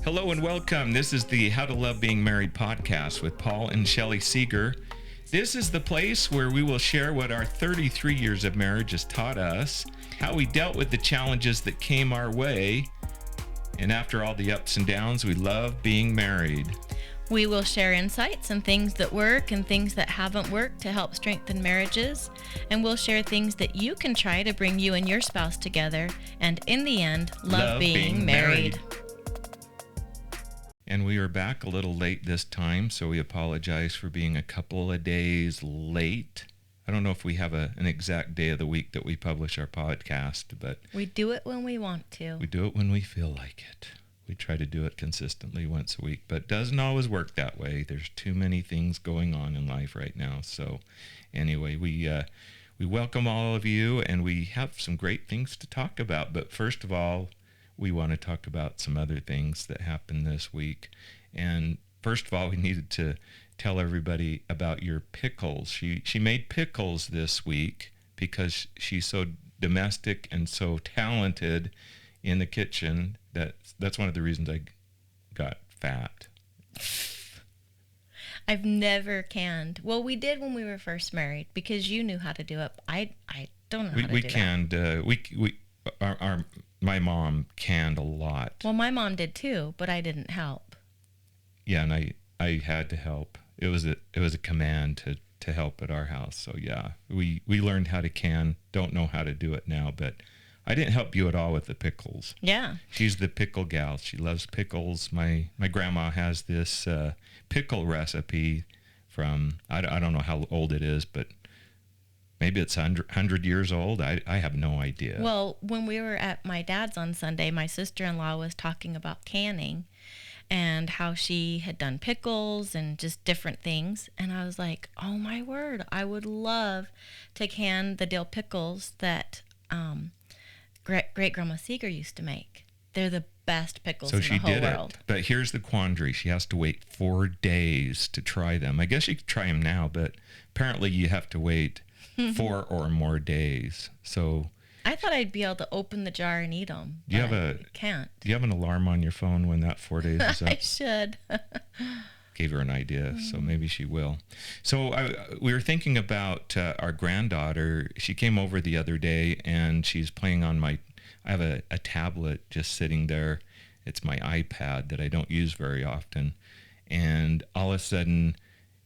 Hello and welcome. This is the How to Love Being Married podcast with Paul and Shelley Seeger. This is the place where we will share what our 33 years of marriage has taught us, how we dealt with the challenges that came our way, and after all the ups and downs, we love being married. We will share insights and things that work and things that haven't worked to help strengthen marriages. And we'll share things that you can try to bring you and your spouse together. And in the end, love being married. And we are back a little late this time, so we apologize for being a couple of days late. I don't know if we have an exact day of the week that we publish our podcast, but we do it when we want to. We do it when we feel like it. We try to do it consistently once a week, but it doesn't always work that way. There's too many things going on in life right now. So anyway, we welcome all of you, and we have some great things to talk about. But first of all, we want to talk about some other things that happened this week. And first of all, we needed to tell everybody about your pickles. She made pickles this week because she's so domestic and so talented in the kitchen. That's one of the reasons I got fat. I've never canned. Well, we did when we were first married because you knew how to do it. I don't know how to do that. My mom canned a lot. Well, my mom did too, but I didn't help. Yeah, and I had to help. It was a command to help at our house. So yeah, we learned how to can. Don't know how to do it now, but I didn't help you at all with the pickles. Yeah. She's the pickle gal. She loves pickles. My grandma has this pickle recipe from, I don't know how old it is, but maybe it's 100 years old. I have no idea. Well, when we were at my dad's on Sunday, my sister-in-law was talking about canning and how she had done pickles and just different things. And I was like, oh my word, I would love to can the dill pickles that Great-Grandma Seeger used to make. They're the best pickles in the whole world. So she did it, but here's the quandary. She has to wait 4 days to try them. I guess you could try them now, but apparently you have to wait 4 or more days. So I thought I'd be able to open the jar and eat them. Can't. Do you have an alarm on your phone when that 4 days is up? I should. Gave her an idea, so maybe she will. So we were thinking about our granddaughter. She came over the other day, and she's playing on I have a tablet just sitting there. It's my iPad that I don't use very often. And all of a sudden,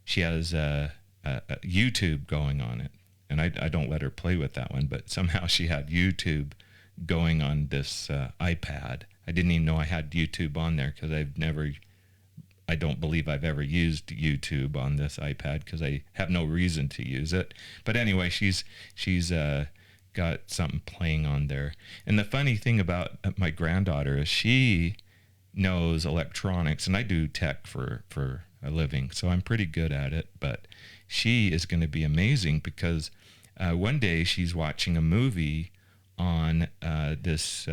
she has a YouTube going on it. And I don't let her play with that one, but somehow she had YouTube going on this iPad. I didn't even know I had YouTube on there because I don't believe I've ever used YouTube on this iPad because I have no reason to use it. But anyway, she's got something playing on there. And the funny thing about my granddaughter is she knows electronics, and I do tech for a living, so I'm pretty good at it. But she is going to be amazing because one day she's watching a movie on this.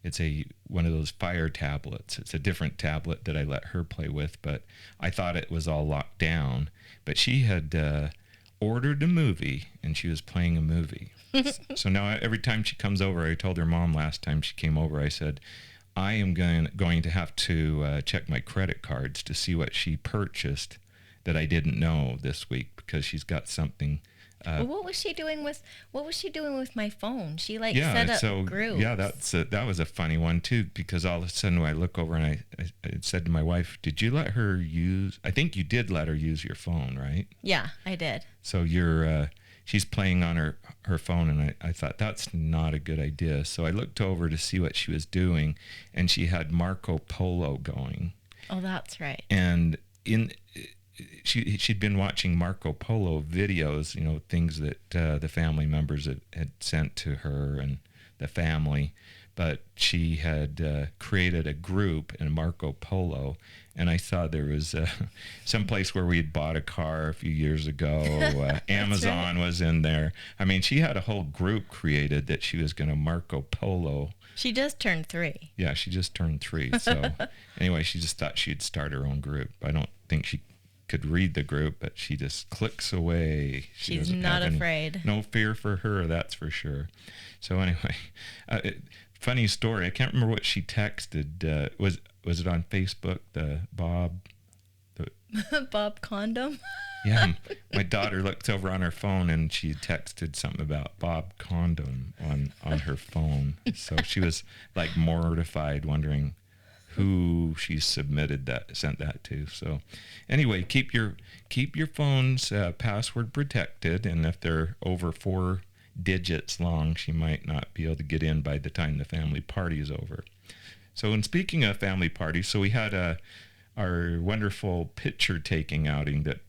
It's one of those Fire tablets. It's a different tablet that I let her play with, but I thought it was all locked down. But she had ordered a movie, and she was playing a movie. So now every time she comes over, I told her mom last time she came over, I said, I am going to have to check my credit cards to see what she purchased that I didn't know this week because she's got something. Well, what was she doing with my phone? She set up groups. Yeah, that was a funny one too, because all of a sudden I look over and I said to my wife, "Did you let her use? I think you did let her use your phone, right?" Yeah, I did. So she's playing on her phone, and I thought that's not a good idea. So I looked over to see what she was doing, and she had Marco Polo going. Oh, that's right. And she'd been watching Marco Polo videos, things that the family members had sent to her and the family, but she had created a group in Marco Polo, and I saw there was some place where we had bought a car a few years ago. Amazon was in there. I mean, she had a whole group created that she was going to Marco Polo. She just turned 3. Yeah, she just turned 3. So anyway, she just thought she'd start her own group. I don't think she could read the group, but she just clicks away. She's not afraid. No fear for her, that's for sure. So anyway, funny story. I can't remember what she texted. was it on Facebook? The Bob. Bob Condom. Yeah, my daughter looked over on her phone and she texted something about Bob Condom on her phone. So she was like mortified, wondering who she sent that to. So anyway, keep your phones password protected, and if they're over 4 digits long, she might not be able to get in by the time the family party is over. So, in speaking of family parties, so we had our wonderful picture taking outing that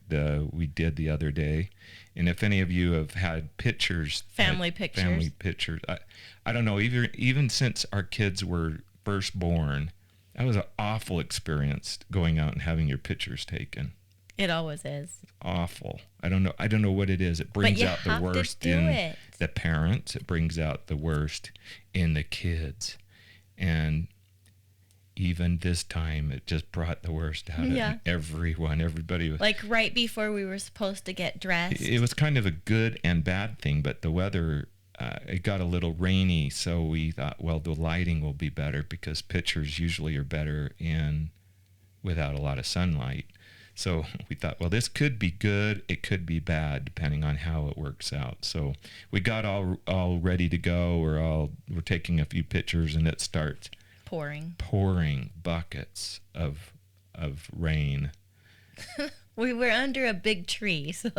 we did the other day. And if any of you have had pictures, Family pictures, I don't know, even since our kids were first born, that was an awful experience, going out and having your pictures taken. It always is. Awful. I don't know what it is. It brings out the worst in the parents. It brings out the worst in the kids. And even this time, it just brought the worst out of everyone. Everybody was like right before we were supposed to get dressed. It was kind of a good and bad thing, but the weather, it got a little rainy, so we thought, well, the lighting will be better because pictures usually are better without a lot of sunlight. So we thought, well, this could be good. It could be bad, depending on how it works out. So we got all ready to go. We're taking a few pictures, and it starts pouring buckets of rain. We were under a big tree, so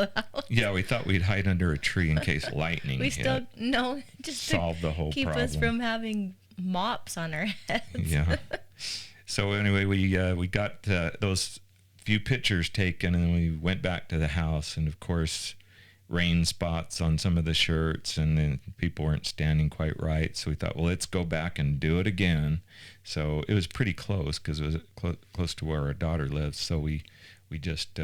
yeah, we thought we'd hide under a tree in case lightning just solve the whole keep problem. Us from having mops on our heads. Yeah. So anyway, we got those few pictures taken, and then we went back to the house, and of course, rain spots on some of the shirts, and then people weren't standing quite right. So we thought, well, let's go back and do it again. So it was pretty close because it was close to where our daughter lives. So we just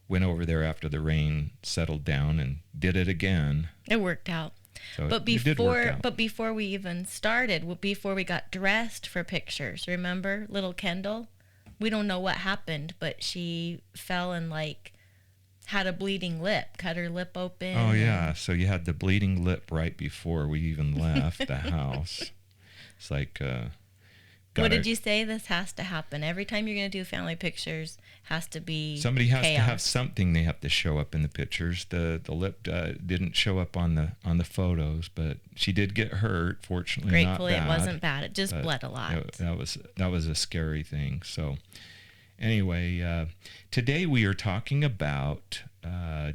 went over there after the rain settled down and did it again. It worked out. So but before we even started, before we got dressed for pictures, remember little Kendall? We don't know what happened, but she fell and had a bleeding lip, cut her lip open. Oh yeah, so you had the bleeding lip right before we even left the house. It's like what did you say? This has to happen every time you're going to do family pictures. Has to be somebody has chaos. To have something. They have to show up in the pictures. The lip didn't show up on the photos, but she did get hurt. Fortunately, gratefully not bad, it wasn't bad. It just bled a lot. That was a scary thing. So anyway, today we are talking about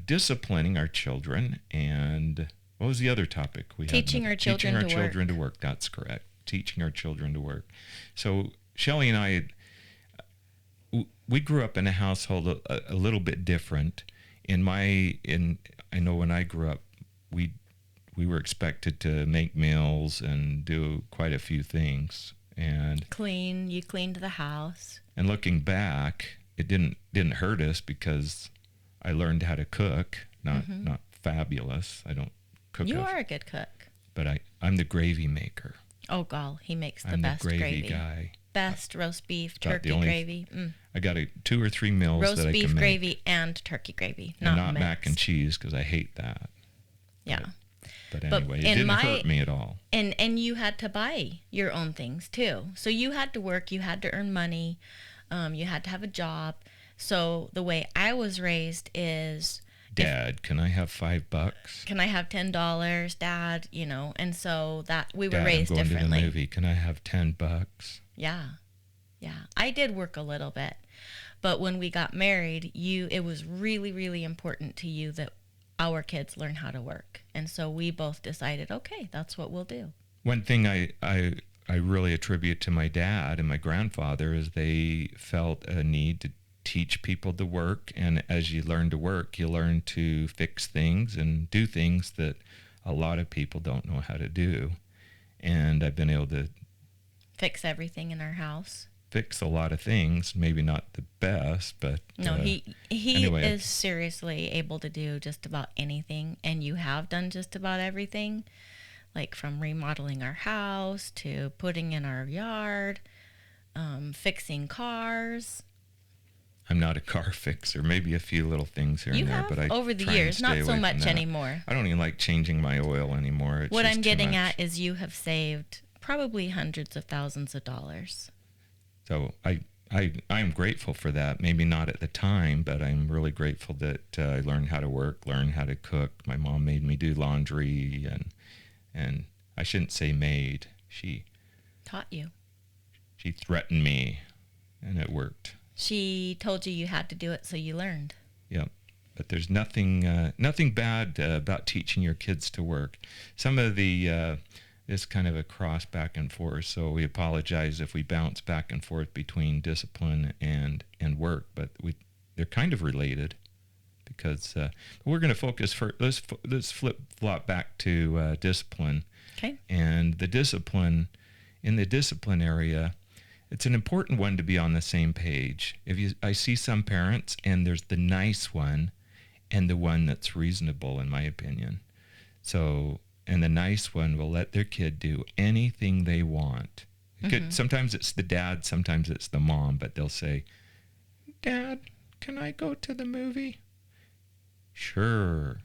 disciplining our children, and what was the other topic we had? Teaching our children to work. That's correct. Teaching our children to work. So Shelley and I, we grew up in a household a little bit different. I know when I grew up, we were expected to make meals and do quite a few things and you cleaned the house. And looking back, it didn't hurt us because I learned how to cook. Not fabulous. I don't cook. You are a good cook. But I'm the gravy maker. Oh, gall, he makes the I'm best the gravy guy. Best roast beef, turkey gravy. I got 2 or 3 meals roast that I can make. Roast beef gravy and turkey gravy, not mac and cheese because I hate that. Yeah. But anyway, it didn't hurt me at all. And you had to buy your own things too. So you had to work, you had to earn money, you had to have a job. So the way I was raised is, Dad, can I have $5? Can I have $10, Dad? And so that we were raised I'm going differently. To the movie. Can I have $10? Yeah. I did work a little bit, but when we got married, it was really, really important to you that our kids learn how to work, and so we both decided, okay, that's what we'll do. One thing I really attribute to my dad and my grandfather is they felt a need to teach people to work, and as you learn to work, you learn to fix things and do things that a lot of people don't know how to do. And I've been able to fix everything in our house. Fix a lot of things, maybe not the best, but no, he anyway, is seriously able to do just about anything, and you have done just about everything, like from remodeling our house to putting in our yard, fixing cars. I'm not a car fixer. Maybe a few little things here and there, but I over the years, not so much anymore. I don't even like changing my oil anymore. What I'm getting at is you have saved probably hundreds of thousands of dollars. So I'm grateful for that. Maybe not at the time, but I'm really grateful that I learned how to work, learned how to cook. My mom made me do laundry, and I shouldn't say made. Taught you. She threatened me, and it worked. She told you had to do it, so you learned. Yep. But there's nothing bad about teaching your kids to work. Some of the it's kind of a cross back and forth, so we apologize if we bounce back and forth between discipline and work, but they're kind of related, because we're going to focus let's flip-flop back to discipline. Okay. And in the discipline area, it's an important one to be on the same page. I see some parents, and there's the nice one and the one that's reasonable, in my opinion. So, and the nice one will let their kid do anything they want. Sometimes it's the dad, sometimes it's the mom, but they'll say, "Dad, can I go to the movie?" "Sure."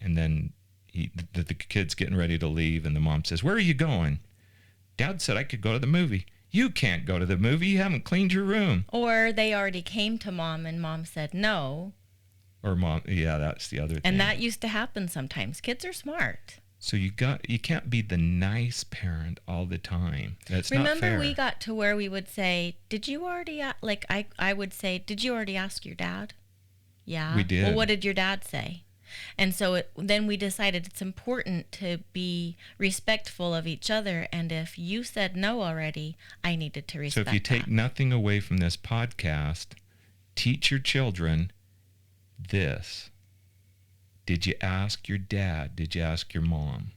And then the kid's getting ready to leave, and the mom says, "Where are you going?" "Dad said I could go to the movie." "You can't go to the movie. You haven't cleaned your room." Or they already came to mom, and mom said no. Or mom, yeah, that's the other thing. And that used to happen sometimes. Kids are smart. So you can't be the nice parent all the time. That's not fair. Remember, we got to where we would say, "Did you already?" I would say, "Did you already ask your dad?" "Yeah." We did. "Well, what did your dad say?" And so then we decided it's important to be respectful of each other. And if you said no already, I needed to respect that. So if you take nothing away from this podcast, teach your children this. Did you ask your dad? Did you ask your mom?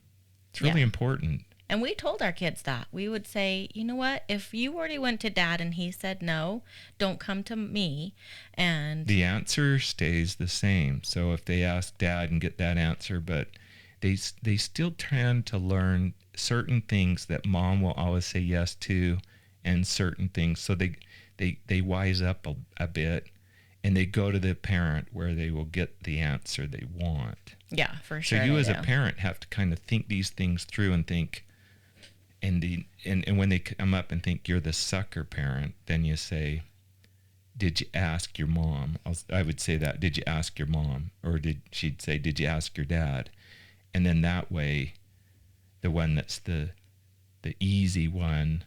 It's really important. And we told our kids that. We would say, "You know what? If you already went to dad and he said no, don't come to me." And the answer stays the same. So if they ask dad and get that answer, but they still tend to learn certain things that mom will always say yes to, and certain things. So they wise up a bit, and they go to the parent where they will get the answer they want. Yeah, for sure. So you as a parent have to kind of think these things through and think, and when they come up and think you're the sucker parent, then you say, "Did you ask your mom?" I would say that, "Did you ask your mom?" Or she'd say, "Did you ask your dad?" And then that way, the one that's the easy one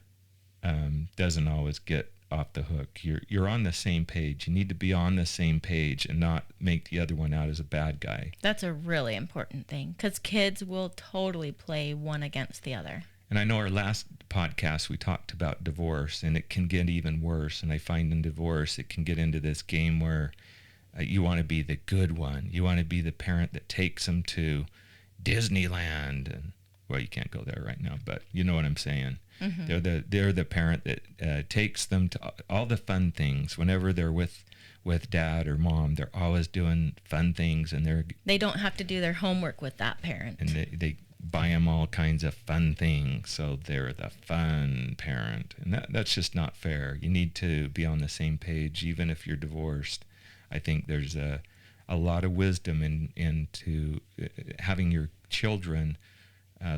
doesn't always get off the hook. You're on the same page. You need to be on the same page and not make the other one out as a bad guy. That's a really important thing, because kids will totally play one against the other. And I know our last podcast we talked about divorce, and it can get even worse. And I find in divorce it can get into this game where you want to be the good one. You want to be the parent that takes them to Disneyland, and well, you can't go there right now, but you know what I'm saying. Mm-hmm. They're the parent that takes them to all the fun things. Whenever they're with dad or mom, they're always doing fun things, and they don't have to do their homework with that parent. And they buy them all kinds of fun things, so they're the fun parent, and that's just not fair. You need to be on the same page, even if you're divorced. I think there's a lot of wisdom into having your children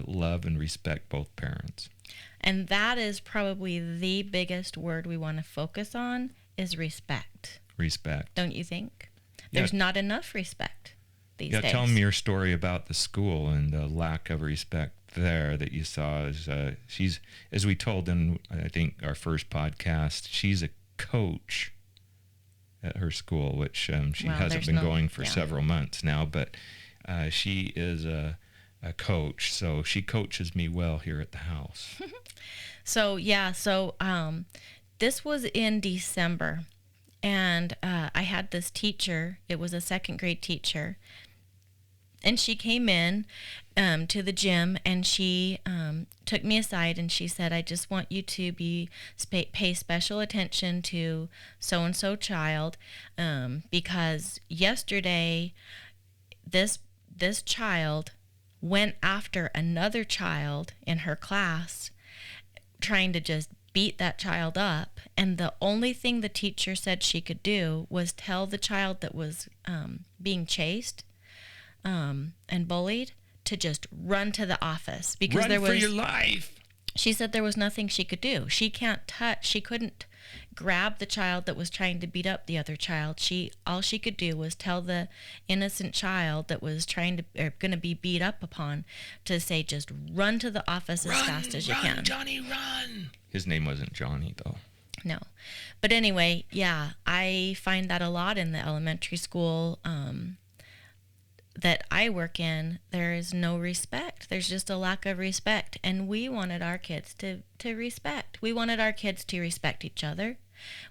love and respect both parents. And that is probably the biggest word we want to focus on, is respect. Respect. Don't you think? There's not enough respect these days. Tell me your story about the school and the lack of respect there that you saw. She's, as we told in, I think, our first podcast, she's a coach at her school, which she hasn't been going for several months now, but she is a coach, so she coaches me well here at the house. So this was in December, and I had this teacher. It was a second grade teacher, and she came in to the gym, and she took me aside, and she said, "I just want you to pay special attention to so-and-so child, because yesterday this child went after another child in her class, trying to just beat that child up. And the only thing the teacher said she could do was tell the child that was being chased and bullied to just run to the office, because run for your life." She said there was nothing she could do. She couldn't grab the child that was trying to beat up the other child. All she could do was tell the innocent child that was going to be beat up upon to say, just run to the office as fast as you can. Johnny, run! His name wasn't Johnny, though. No. But anyway, yeah, I find that a lot in the elementary school that I work in. There is no respect. There's just a lack of respect. And we wanted our kids to respect. We wanted our kids to respect each other.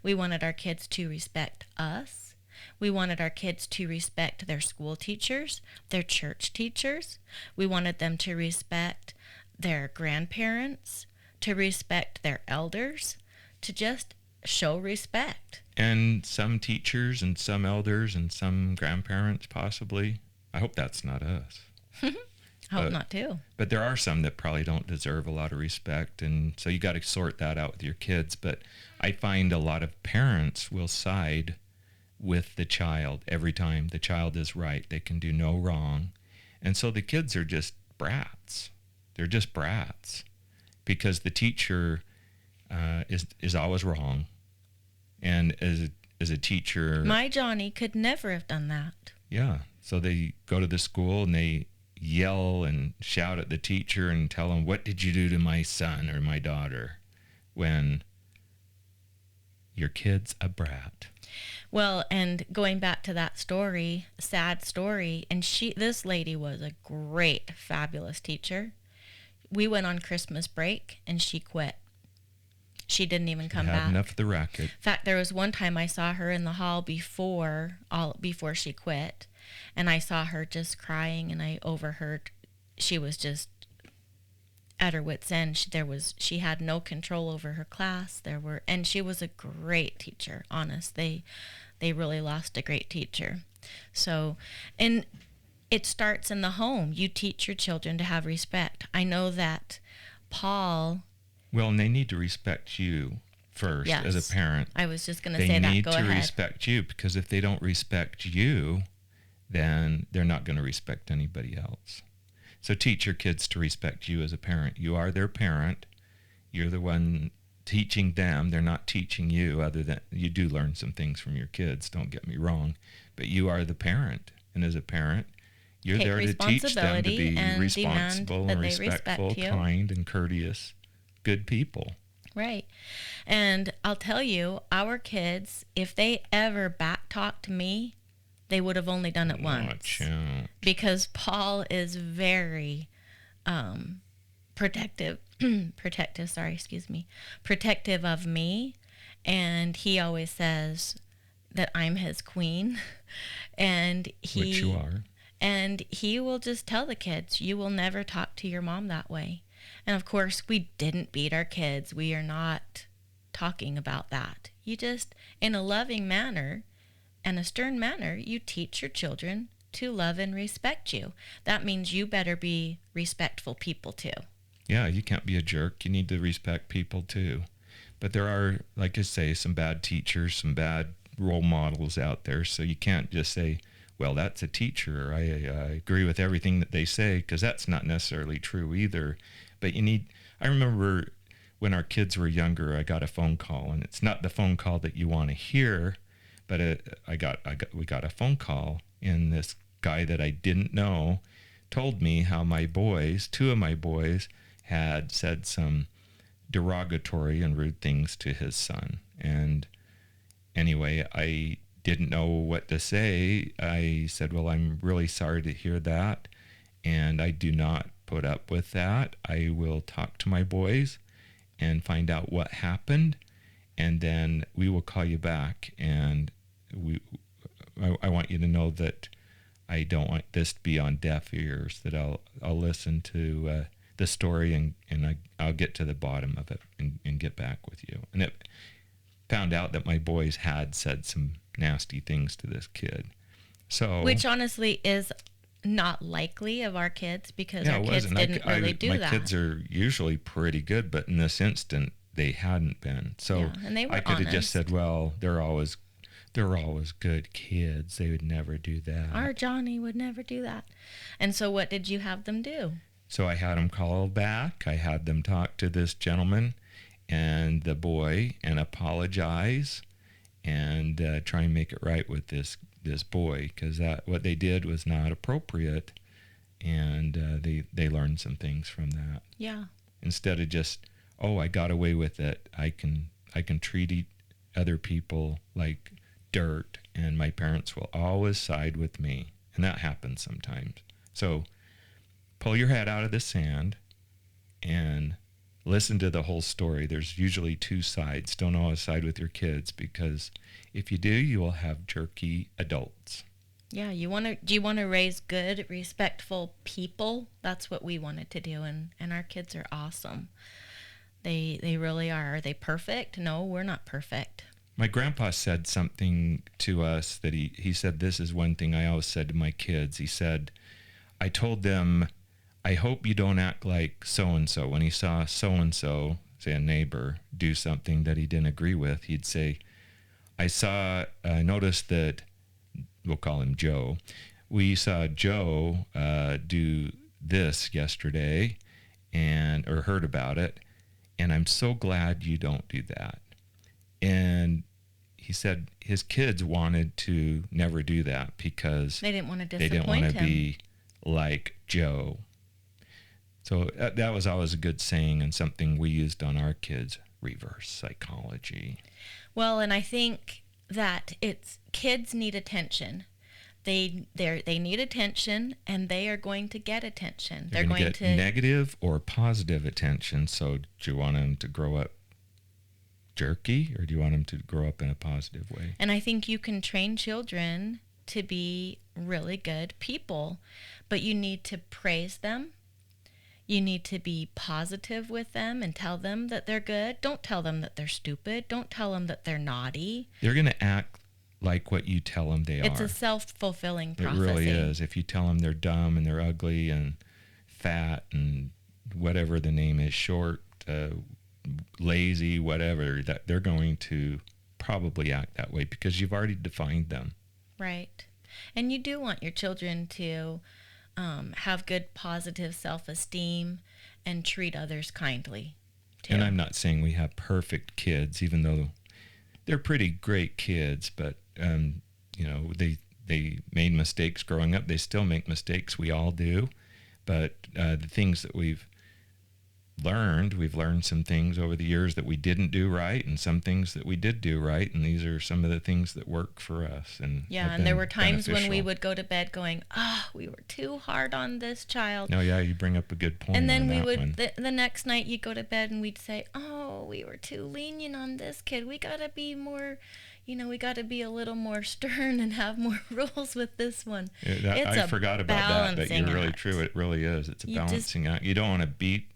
We wanted our kids to respect us. We wanted our kids to respect their school teachers, their church teachers. We wanted them to respect their grandparents, to respect their elders, to just show respect. And some teachers and some elders and some grandparents possibly. I hope that's not us. I hope not too. But there are some that probably don't deserve a lot of respect, and so you got to sort that out with your kids. But I find a lot of parents will side with the child every time the child is right. They can do no wrong. And so the kids are just brats. They're just brats because the teacher is always wrong. And as a teacher... My Johnny could never have done that. Yeah. So they go to the school and they yell and shout at the teacher and tell them, what did you do to my son or my daughter? When your kid's a brat. Well, and going back to that story, sad story, and this lady was a great, fabulous teacher. We went on Christmas break and she quit. She didn't even come back. Had enough of the racket. In fact, there was one time I saw her in the hall before she quit, and I saw her just crying, and I overheard she was just at her wit's end. She had no control over her class. And she was a great teacher. Honest, they really lost a great teacher. So, and it starts in the home. You teach your children to have respect. I know that Paul. Well, and they need to respect you first. Yes. As a parent. I was just going to say that. They need Go to ahead. respect you, because if they don't respect you, then they're not going to respect anybody else. So teach your kids to respect you as a parent. You are their parent. You're the one teaching them. They're not teaching you, other than you do learn some things from your kids, don't get me wrong. But you are the parent. And as a parent, you're there to teach them to be responsible and respectful, kind and courteous, good people. Right. And I'll tell you, our kids, if they ever back talk to me, they would have only done it once. Because Paul is very protective of me. And he always says that I'm his queen. And which you are. And he will just tell the kids, you will never talk to your mom that way. And of course, we didn't beat our kids. We are not talking about that. You just, in a loving manner and a stern manner, you teach your children to love and respect you. That means you better be respectful people too. Yeah, you can't be a jerk. You need to respect people too. But there are, like I say, some bad teachers, some bad role models out there. So you can't just say, well, that's a teacher. I agree with everything that they say, because that's not necessarily true either. But I remember when our kids were younger, I got a phone call, and it's not the phone call that you want to hear, but we got a phone call, and this guy that I didn't know told me how two of my boys had said some derogatory and rude things to his son. And anyway, I didn't know what to say. I said, well, I'm really sorry to hear that, and I do not put up with that. I will talk to my boys and find out what happened, and then we will call you back. And I want you to know that I don't want this to be on deaf ears, that I'll listen to the story, and I'll get to the bottom of it and get back with you. And it found out that my boys had said some nasty things to this kid. So, which honestly is not likely of our kids, because our kids didn't really do that. My kids are usually pretty good, but in this instant, they hadn't been. So and they were I could have just said, well, they're always good kids. They would never do that. Our Johnny would never do that. And so what did you have them do? So I had them call back. I had them talk to this gentleman and the boy and apologize and try and make it right with this boy, because that what they did was not appropriate, and they learned some things from that. Yeah. Instead of just, oh, I got away with it, I can treat other people like dirt, and my parents will always side with me, and that happens sometimes. So pull your head out of the sand and listen to the whole story. There's usually two sides. Don't always side with your kids, because if you do, you will have jerky adults. Yeah, do you want to raise good, respectful people? That's what we wanted to do, and our kids are awesome. They really are. Are they perfect? No, we're not perfect. My grandpa said something to us that he said, this is one thing I always said to my kids. He said, I told them, I hope you don't act like so-and-so. When he saw so-and-so, say a neighbor, do something that he didn't agree with, he'd say, I noticed that, we'll call him Joe. We saw Joe do this yesterday, or heard about it, and I'm so glad you don't do that. And he said his kids wanted to never do that because they didn't want to they didn't want disappoint to him. be like Joe. So that was always a good saying, and something we used on our kids, reverse psychology. Well, and I think that kids need attention. They need attention, and they are going to get attention. They're going to get negative or positive attention. So do you want them to grow up jerky, or do you want them to grow up in a positive way? And I think you can train children to be really good people, but you need to praise them. You need to be positive with them and tell them that they're good. Don't tell them that they're stupid. Don't tell them that they're naughty. They're going to act like what you tell them they are. It's a self-fulfilling prophecy. It really is. If you tell them they're dumb and they're ugly and fat and whatever the name is, short, lazy, whatever, that they're going to probably act that way because you've already defined them. Right. And you do want your children to have good, positive self-esteem and treat others kindly, too. And I'm not saying we have perfect kids, even though they're pretty great kids, but, they made mistakes growing up. They still make mistakes. We all do. But the things that we've learned some things over the years that we didn't do right, and some things that we did do right, and these are some of the things that work for us. And there were times when we would go to bed going, we were too hard on this child. No, yeah, you bring up a good point. And then on we that would one. The next night you'd go to bed and we'd say, we were too lenient on this kid. We got to be more, we got to be a little more stern and have more rules with this one. I forgot about that, but you're really act. True. It really is. It's a balancing act. You don't want to beat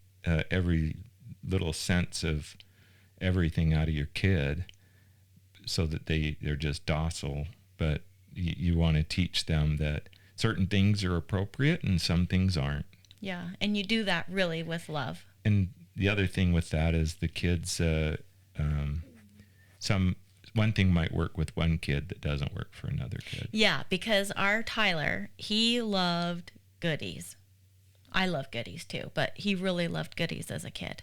every little sense of everything out of your kid so that they're just docile, but you want to teach them that certain things are appropriate and some things aren't. Yeah, and you do that really with love. And the other thing with that is the kids, one thing might work with one kid that doesn't work for another kid. Yeah, because our Tyler, he loved goodies. I love goodies too, but he really loved goodies as a kid.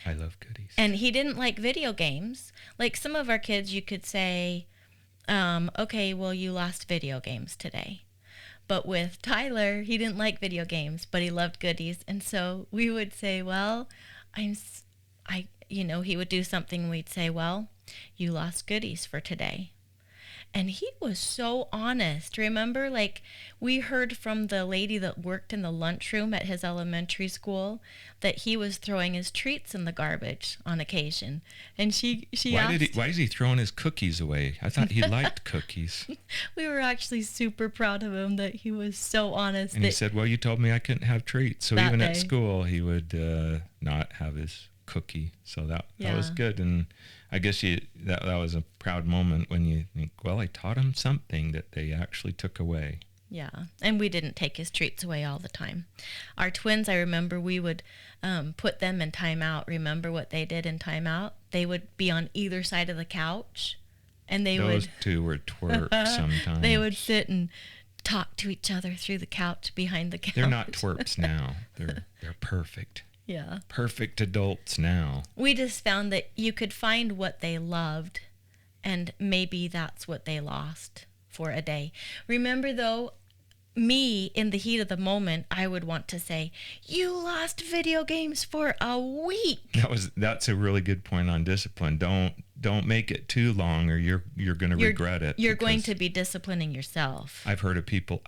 I love goodies. And he didn't like video games. Like some of our kids, you could say, okay, well, you lost video games today. But with Tyler, he didn't like video games, but he loved goodies. And so we would say, well, he would do something and we'd say, well, you lost goodies for today. And he was so honest. Remember, we heard from the lady that worked in the lunchroom at his elementary school that he was throwing his treats in the garbage on occasion. And she asked, why is he throwing his cookies away? I thought he liked cookies. We were actually super proud of him that he was so honest. And he said, well, you told me I couldn't have treats. So even at school, he would not have his cookie. So that was good. And I guess that was a proud moment when you think, well, I taught him something that they actually took away. Yeah, and we didn't take his treats away all the time. Our twins, I remember we would put them in timeout. Remember what they did in timeout? They would be on either side of the couch, and those two were twerps sometimes. They would sit and talk to each other through the couch, behind the couch. They're not twerps now. They're perfect. Yeah. Perfect adults now. We just found that you could find what they loved, and maybe that's what they lost for a day. Remember, though, me, in the heat of the moment, I would want to say, you lost video games for a week. That's a really good point on discipline. Don't make it too long, or you're going to regret it. You're going to be disciplining yourself. I've heard of people.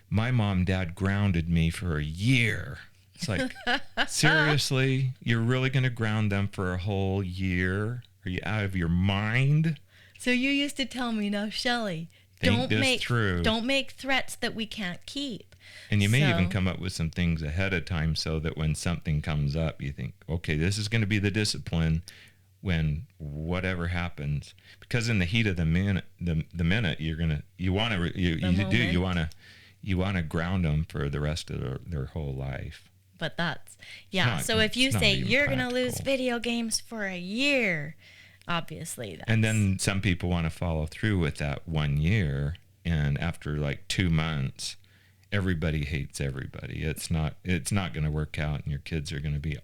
My mom and dad grounded me for a year. It's like, seriously, you're really going to ground them for a whole year? Are you out of your mind? So you used to tell me, now, Shelley, don't make threats that we can't keep. And you may even come up with some things ahead of time so that when something comes up, you think, okay, this is going to be the discipline when whatever happens. Because in the heat of the minute, you want to ground them for the rest of their whole life. But that's, yeah. So if you say you're going to lose video games for a year, obviously that's... And then some people want to follow through with that 1 year, and after like 2 months, everybody hates everybody. It's not going to work out, and your kids are going to be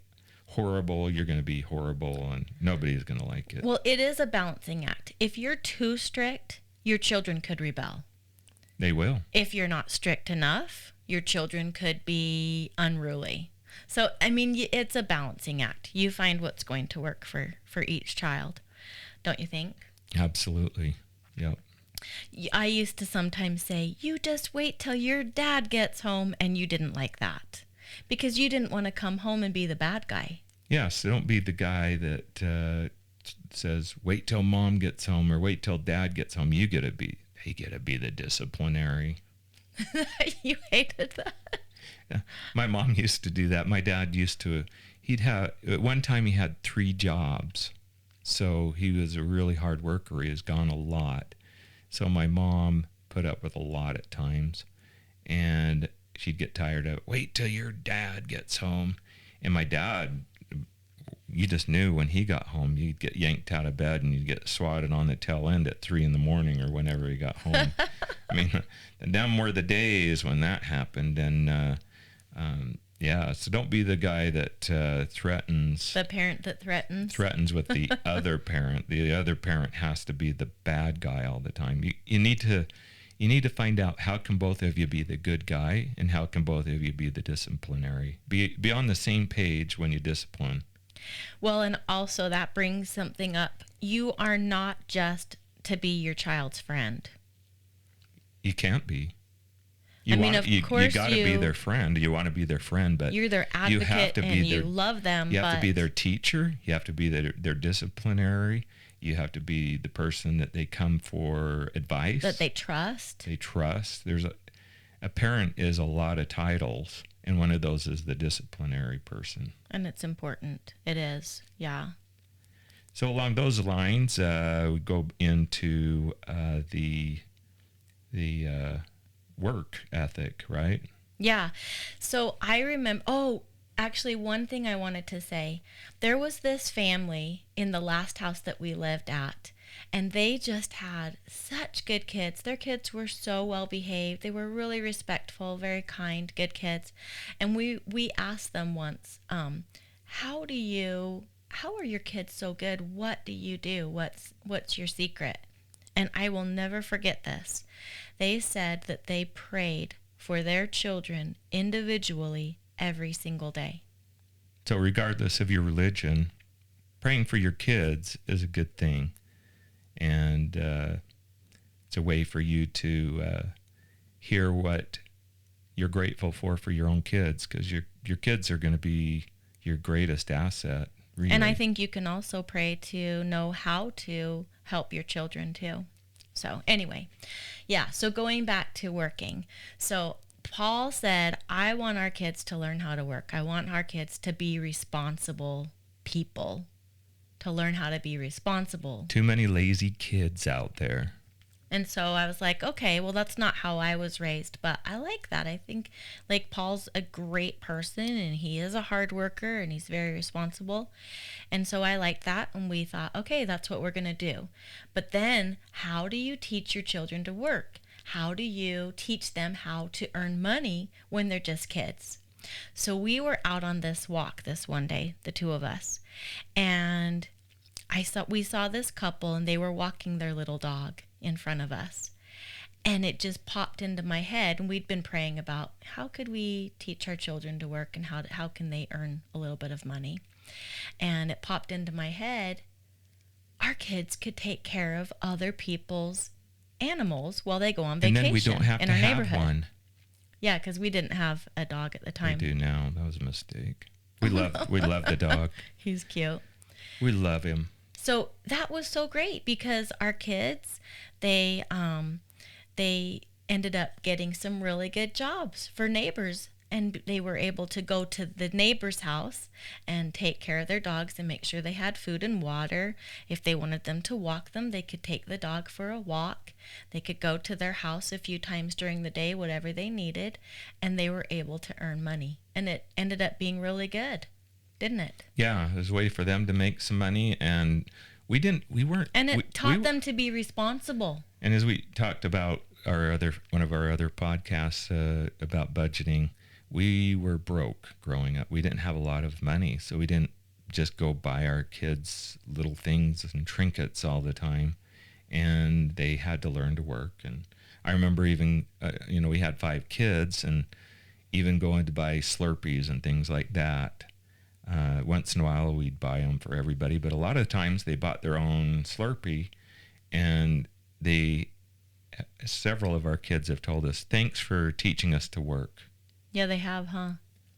horrible. You're going to be horrible, and nobody's going to like it. Well, it is a balancing act. If you're too strict, your children could rebel. They will. If you're not strict enough, your children could be unruly. So, I mean, it's a balancing act. You find what's going to work for each child, don't you think? Absolutely. Yep. I used to sometimes say, you just wait till your dad gets home, and you didn't like that because you didn't want to come home and be the bad guy. Yes, don't be the guy that says, wait till mom gets home or wait till dad gets home. They get to be the disciplinary. You hated that. Yeah. My mom used to do that. My dad at one time he had 3 jobs. So he was a really hard worker. He was gone a lot. So my mom put up with a lot at times. And she'd get tired of it. Wait till your dad gets home. And my dad, you just knew when he got home, you'd get yanked out of bed and you'd get swatted on the tail end at 3 a.m. or whenever he got home. I mean, them were the days when that happened. And so don't be the guy that threatens. The parent that threatens. Threatens with the other parent. The other parent has to be the bad guy all the time. You need to find out, how can both of you be the good guy, and how can both of you be the disciplinary. Be on the same page when you discipline. Well, and also that brings something up. You are not just to be your child's friend. You can't be. Of course you got to be their friend. You want to be their friend, but you're their advocate you love them. You have to be their teacher. You have to be their disciplinary. You have to be the person that they come for advice. That they trust. There's a parent is a lot of titles, and one of those is the disciplinary person. And it's important. It is, yeah. So along those lines, we go into the work ethic, right? Yeah. So I remember, actually one thing I wanted to say, there was this family in the last house that we lived at, and they just had such good kids. Their kids were so well behaved. They were really respectful, very kind, good kids. And we asked them once, how are your kids so good? What do you do? What's your secret? And I will never forget this. They said that they prayed for their children individually every single day. So regardless of your religion, praying for your kids is a good thing. And it's a way for you to hear what you're grateful for your own kids, because your kids are going to be your greatest asset. Really. And I think you can also pray to know how to help your children too. So anyway, yeah, so going back to working. So Paul said, I want our kids to learn how to work. I want our kids to be responsible people, to learn how to be responsible. Too many lazy kids out there. And so I was like, okay, well, that's not how I was raised, but I like that. I think like Paul's a great person, and he is a hard worker, and he's very responsible. And so I liked that, and we thought, okay, that's what we're going to do. But then how do you teach your children to work? how do you teach them how to earn money when they're just kids? So we were out on this walk this one day, the two of us, and we saw this couple, and they were walking their little dog in front of us. And it just popped into my head, and we'd been praying about how could we teach our children to work, and how can they earn a little bit of money. And it popped into my head, our kids could take care of other people's animals while they go on vacation And then we don't have in to our have neighborhood. one. Yeah, because we didn't have a dog at the We time. do now. That was a mistake. We love the dog. He's cute. We love him. So that was so great because our kids, they ended up getting some really good jobs for neighbors, and they were able to go to the neighbor's house and take care of their dogs and make sure they had food and water. If they wanted them to walk them, they could take the dog for a walk. They could go to their house a few times during the day, whatever they needed, and they were able to earn money. And it ended up being really good, didn't it? Yeah, it was a way for them to make some money, and we weren't. And it taught them to be responsible. And as we talked about one of our other podcasts about budgeting, we were broke growing up. We didn't have a lot of money, so we didn't just go buy our kids little things and trinkets all the time, and they had to learn to work. And I remember even, we had 5 kids, and even going to buy Slurpees and things like that. Once in a while, we'd buy them for everybody, but a lot of times they bought their own Slurpee, and several of our kids have told us, thanks for teaching us to work. Yeah, they have, huh?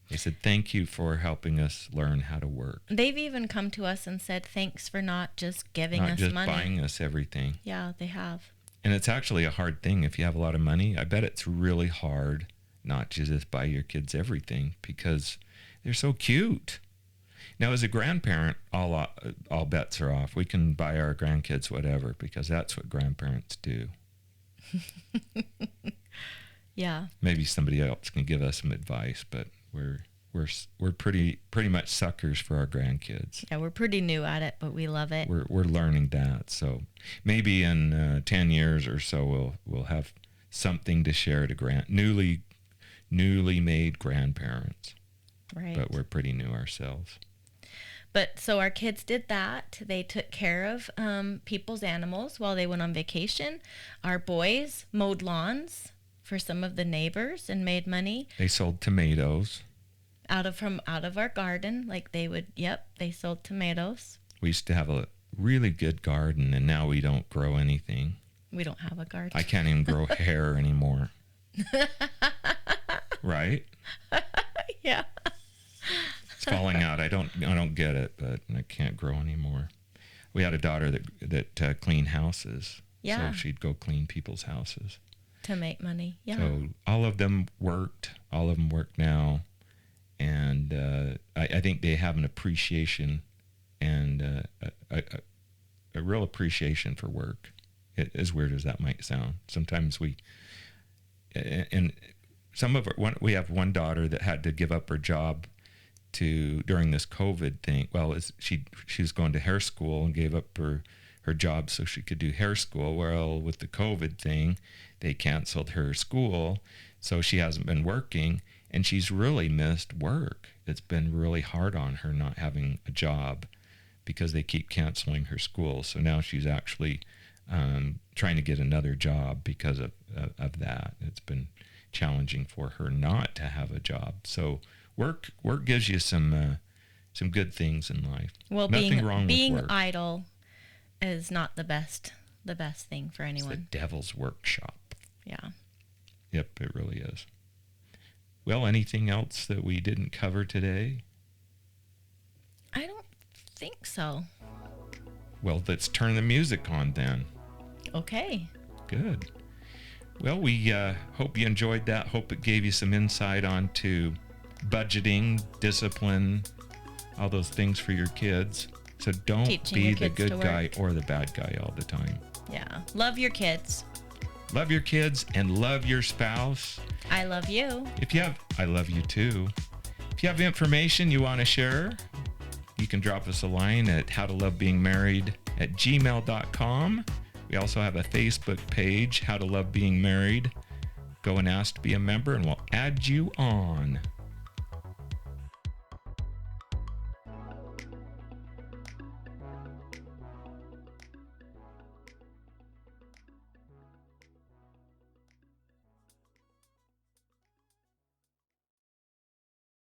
They said, thank you for helping us learn how to work. They've even come to us and said, thanks for not just giving Not us just money. buying us everything. Yeah, they have. And it's actually a hard thing. If you have a lot of money, I bet it's really hard not to just buy your kids everything because they're so cute. Now, as a grandparent, all bets are off. We can buy our grandkids whatever because that's what grandparents do. Yeah. Maybe somebody else can give us some advice, but we're pretty much suckers for our grandkids. Yeah, we're pretty new at it, but we love it. We're learning that. So maybe in 10 years or so we'll have something to share to newly made grandparents. Right. But we're pretty new ourselves. But so our kids did that. They took care of people's animals while they went on vacation. Our boys mowed lawns for some of the neighbors and made money. They sold tomatoes. Out of our garden, they sold tomatoes. We used to have a really good garden, and now we don't grow anything. We don't have a garden. I can't even grow hair anymore. Right? Yeah. It's falling out. I don't get it, but I can't grow anymore. We had a daughter that cleaned houses. Yeah. So she'd go clean people's houses. To make money. Yeah. So all of them worked. All of them work now. And I think they have an appreciation and a real appreciation for work. As weird as that might sound. Sometimes we have one daughter that had to give up her job during this COVID thing. Well, she was going to hair school and gave up her job so she could do hair school. Well, with the COVID thing, they canceled her school, so she hasn't been working, and she's really missed work. It's been really hard on her not having a job because they keep canceling her school. So now she's actually trying to get another job because of that. It's been challenging for her not to have a job. So work gives you some good things in life. Well, Nothing wrong being with work. idle is not the best thing for It's the anyone. devil's workshop. Yeah. Yep, it really is. Well, anything else that we didn't cover today? I don't think so. Well, let's turn the music on then. Okay. Good. Well, we hope you enjoyed that. Hope it gave you some insight onto budgeting, discipline, all those things for your kids. So don't Teaching be your the kids good to guy work. or the bad guy all the time. Yeah. Love your kids. Love your kids and love your spouse. I love you. I love you too. If you have information you want to share, you can drop us a line at howtolovebeingmarried@gmail.com. We also have a Facebook page, How to Love Being Married. Go and ask to be a member, and we'll add you on.